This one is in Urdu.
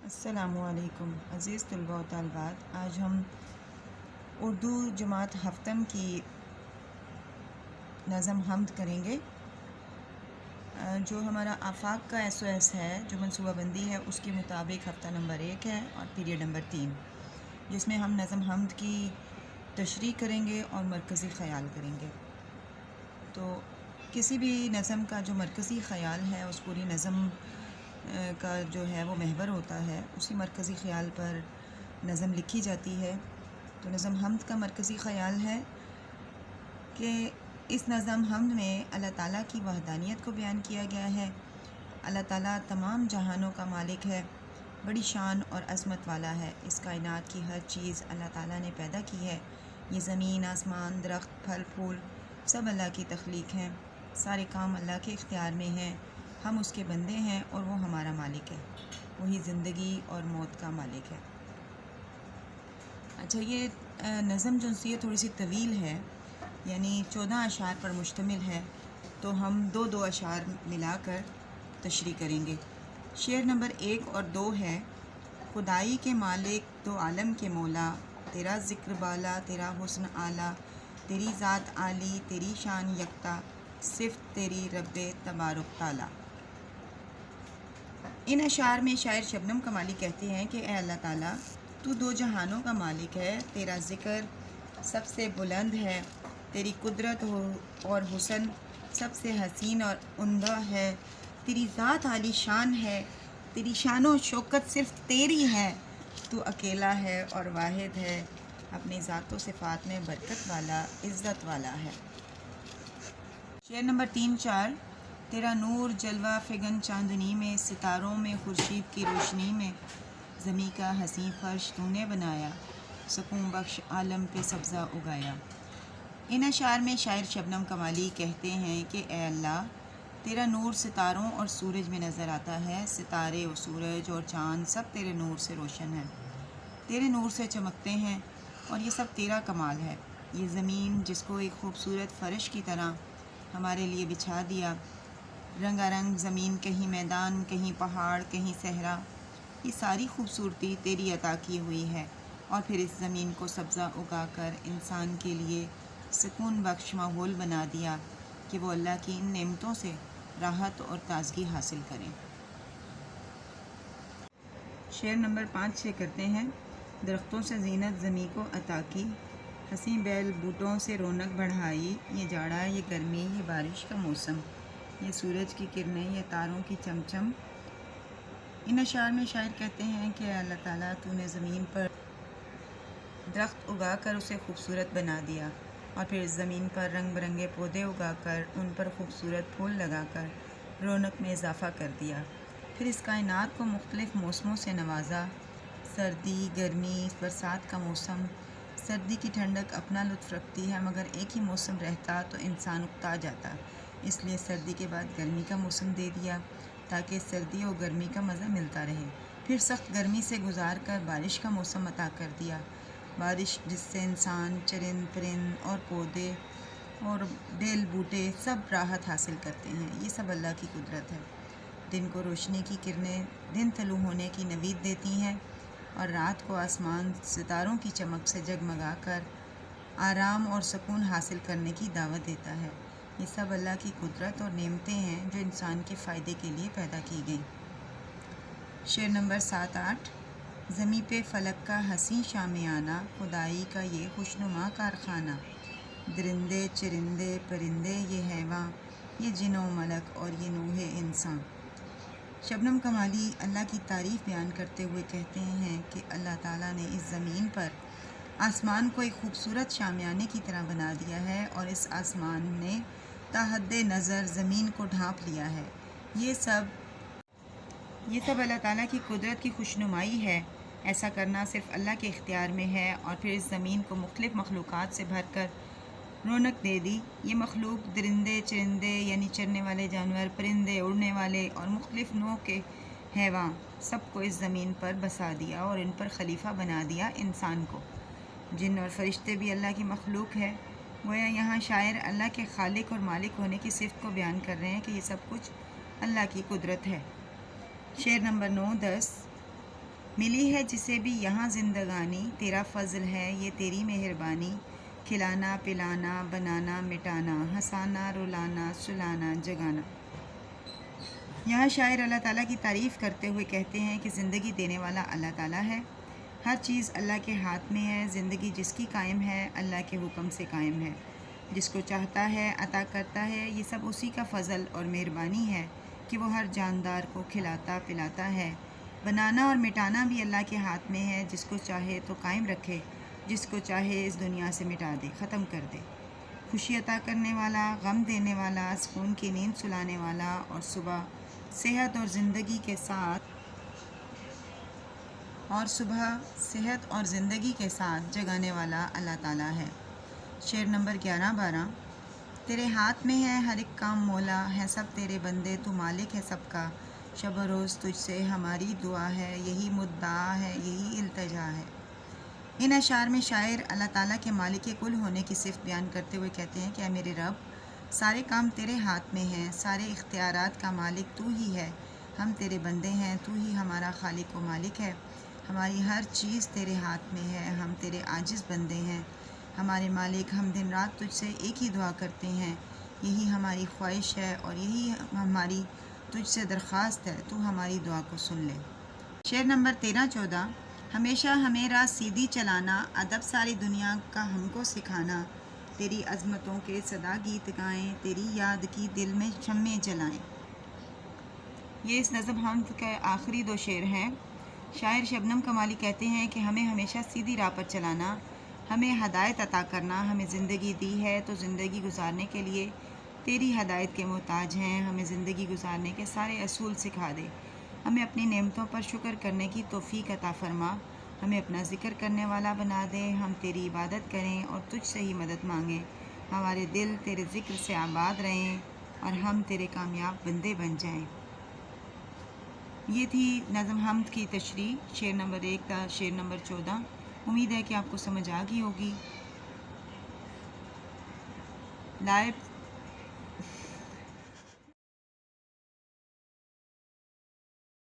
السلام علیکم عزیز طلباء و طالبات، آج ہم اردو جماعت ہفتم کی نظم حمد کریں گے۔ جو ہمارا آفاق کا SOS ہے، جو منصوبہ بندی ہے، اس کے مطابق ہفتہ نمبر 1 ہے اور پیریڈ نمبر 3، جس میں ہم نظم حمد کی تشریح کریں گے اور مرکزی خیال کریں گے۔ تو کسی بھی نظم کا جو مرکزی خیال ہے، اس پوری نظم کا جو ہے وہ محور ہوتا ہے، اسی مرکزی خیال پر نظم لکھی جاتی ہے۔ تو نظم حمد کا مرکزی خیال ہے کہ اس نظم حمد میں اللہ تعالیٰ کی وحدانیت کو بیان کیا گیا ہے۔ اللہ تعالیٰ تمام جہانوں کا مالک ہے، بڑی شان اور عظمت والا ہے۔ اس کائنات کی ہر چیز اللہ تعالیٰ نے پیدا کی ہے۔ یہ زمین، آسمان، درخت، پھل پھول سب اللہ کی تخلیق ہیں۔ سارے کام اللہ کے اختیار میں ہیں۔ ہم اس کے بندے ہیں اور وہ ہمارا مالک ہے۔ وہی زندگی اور موت کا مالک ہے۔ اچھا، یہ نظم جو سی تھوڑی سی طویل ہے، یعنی 14 اشعار پر مشتمل ہے، تو ہم دو اشعار ملا کر تشریح کریں گے۔ شعر نمبر 1 اور 2 ہے: خدائی کے مالک، دو عالم کے مولا، تیرا ذکر بالا، تیرا حسن اعلیٰ، تیری ذات عالی، تیری شان یکتا، صفت تیری رب تبارک تعالی۔ ان اشعار میں شاعر شبنم کمالی کہتے ہیں کہ اے اللہ تعالیٰ، تو دو جہانوں کا مالک ہے، تیرا ذکر سب سے بلند ہے، تیری قدرت اور حسن سب سے حسین اور عمدہ ہے، تیری ذات عالی شان ہے، تیری شان و شوکت صرف تیری ہے، تو اکیلا ہے اور واحد ہے، اپنی ذات و صفات میں برکت والا، عزت والا ہے۔ شعر نمبر 3-4: تیرا نور جلوہ فگن چاندنی میں، ستاروں میں خورشید کی روشنی میں، زمیں کا حسین فرش تو نے بنایا، سکون بخش عالم پہ سبزہ اگایا۔ ان اشعار میں شاعر شبنم کمالی کہتے ہیں کہ اے اللہ، تیرا نور ستاروں اور سورج میں نظر آتا ہے۔ ستارے اور سورج اور چاند سب تیرے نور سے روشن ہیں، تیرے نور سے چمکتے ہیں، اور یہ سب تیرا کمال ہے۔ یہ زمین جس کو ایک خوبصورت فرش کی طرح ہمارے لیے بچھا دیا، رنگا رنگ زمین، کہیں میدان، کہیں پہاڑ، کہیں صحرا، یہ ساری خوبصورتی تیری عطا کی ہوئی ہے، اور پھر اس زمین کو سبزہ اگا کر انسان کے لیے سکون بخش ماحول بنا دیا کہ وہ اللہ کی ان نعمتوں سے راحت اور تازگی حاصل کریں۔ شعر نمبر 5 کرتے ہیں: درختوں سے زینت زمیں کو عطا کی، حسین بیل بوٹوں سے رونق بڑھائی، یہ جاڑا، یہ گرمی، یہ بارش کا موسم، یہ سورج کی کرنیں، یہ تاروں کی چمچم۔ ان اشعار میں شاعر کہتے ہیں کہ اللہ تعالیٰ، تو نے زمین پر درخت اگا کر اسے خوبصورت بنا دیا، اور پھر اس زمین پر رنگ برنگے پودے اگا کر ان پر خوبصورت پھول لگا کر رونق میں اضافہ کر دیا۔ پھر اس کائنات کو مختلف موسموں سے نوازا، سردی، گرمی، برسات کا موسم۔ سردی کی ٹھنڈک اپنا لطف رکھتی ہے، مگر ایک ہی موسم رہتا تو انسان اکتا جاتا، اس لیے سردی کے بعد گرمی کا موسم دے دیا تاکہ سردی اور گرمی کا مزہ ملتا رہے۔ پھر سخت گرمی سے گزار کر بارش کا موسم عطا کر دیا، بارش جس سے انسان، چرند پرند اور پودے اور بیل بوٹے سب راحت حاصل کرتے ہیں۔ یہ سب اللہ کی قدرت ہے۔ دن کو روشنی کی کرنیں دن طلوع ہونے کی نوید دیتی ہیں، اور رات کو آسمان ستاروں کی چمک سے جگمگا کر آرام اور سکون حاصل کرنے کی دعوت دیتا ہے۔ یہ سب اللہ کی قدرت اور نعمتیں ہیں جو انسان کے فائدے کے لیے پیدا کی گئیں۔ شعر نمبر 7-8: زمیں پہ فلک کا حسین شامیانہ، خدائی کا یہ خوشنما کارخانہ، درندے چرندے پرندے یہ حیواں، یہ جن و ملک اور یہ نوح انسان۔ شبنم کمالی اللہ کی تعریف بیان کرتے ہوئے کہتے ہیں کہ اللہ تعالیٰ نے اس زمین پر آسمان کو ایک خوبصورت شامیانے کی طرح بنا دیا ہے، اور اس آسمان نے تا حد نظر زمین کو ڈھانپ لیا ہے۔ یہ سب اللہ تعالیٰ کی قدرت کی خوشنمائی ہے۔ ایسا کرنا صرف اللہ کے اختیار میں ہے، اور پھر اس زمین کو مختلف مخلوقات سے بھر کر رونق دے دی۔ یہ مخلوق درندے چرندے یعنی چرنے والے جانور، پرندے اڑنے والے، اور مختلف نوع کے حیواں سب کو اس زمین پر بسا دیا اور ان پر خلیفہ بنا دیا انسان کو۔ جن اور فرشتے بھی اللہ کی مخلوق ہے۔ گویا یہاں شاعر اللہ کے خالق اور مالک ہونے کی صفت کو بیان کر رہے ہیں کہ یہ سب کچھ اللہ کی قدرت ہے۔ شعر نمبر 9-10: ملی ہے جسے بھی یہاں زندگانی، تیرا فضل ہے یہ تیری مہربانی، کھلانا پلانا بنانا مٹانا، ہنسانا رلانا سلانا جگانا۔ یہاں شاعر اللہ تعالیٰ کی تعریف کرتے ہوئے کہتے ہیں کہ زندگی دینے والا اللہ تعالیٰ ہے، ہر چیز اللہ کے ہاتھ میں ہے، زندگی جس کی قائم ہے اللہ کے حکم سے قائم ہے، جس کو چاہتا ہے عطا کرتا ہے، یہ سب اسی کا فضل اور مہربانی ہے کہ وہ ہر جاندار کو کھلاتا پلاتا ہے۔ بنانا اور مٹانا بھی اللہ کے ہاتھ میں ہے، جس کو چاہے تو قائم رکھے، جس کو چاہے اس دنیا سے مٹا دے، ختم کر دے۔ خوشی عطا کرنے والا، غم دینے والا، سکون کی نیند سلانے والا اور صبح صحت اور زندگی کے ساتھ جگانے والا اللہ تعالیٰ ہے۔ شعر نمبر 11-12۔ تیرے ہاتھ میں ہے ہر ایک کام مولا، ہے سب تیرے بندے تو مالک ہے سب کا، شب و روز تجھ سے ہماری دعا ہے، یہی مدعا ہے یہی التجا ہے۔ ان اشعار میں شاعر اللہ تعالیٰ کے مالک کل ہونے کی صفت بیان کرتے ہوئے کہتے ہیں کہ اے میرے رب، سارے کام تیرے ہاتھ میں ہیں، سارے اختیارات کا مالک تو ہی ہے، ہم تیرے بندے ہیں، تو ہی ہمارا خالق و مالک ہے، ہماری ہر چیز تیرے ہاتھ میں ہے، ہم تیرے عاجز بندے ہیں، ہمارے مالک، ہم دن رات تجھ سے ایک ہی دعا کرتے ہیں، یہی ہماری خواہش ہے اور یہی ہماری تجھ سے درخواست ہے، تو ہماری دعا کو سن لے۔ شعر نمبر 13-14۔ ہمیشہ ہمیں راہ سیدھی چلانا، ادب ساری دنیا کا ہم کو سکھانا، تیری عظمتوں کے صدا گیت گائیں، تیری یاد کی دل میں شمع جلائیں۔ یہ اس نظم حمد کے آخری 2 شعر ہیں۔ شاعر شبنم کمالی کہتے ہیں کہ ہمیں ہمیشہ سیدھی راہ پر چلانا، ہمیں ہدایت عطا کرنا، ہمیں زندگی دی ہے تو زندگی گزارنے کے لیے تیری ہدایت کے محتاج ہیں، ہمیں زندگی گزارنے کے سارے اصول سکھا دے، ہمیں اپنی نعمتوں پر شکر کرنے کی توفیق عطا فرما، ہمیں اپنا ذکر کرنے والا بنا دے، ہم تیری عبادت کریں اور تجھ سے ہی مدد مانگیں، ہمارے دل تیرے ذکر سے آباد رہیں اور ہم تیرے کامیاب بندے بن جائیں۔ یہ تھی نظم حمد کی تشریح، شعر نمبر 1 تا شعر نمبر 14۔ امید ہے کہ آپ کو سمجھ آ گئی ہوگی۔ لائک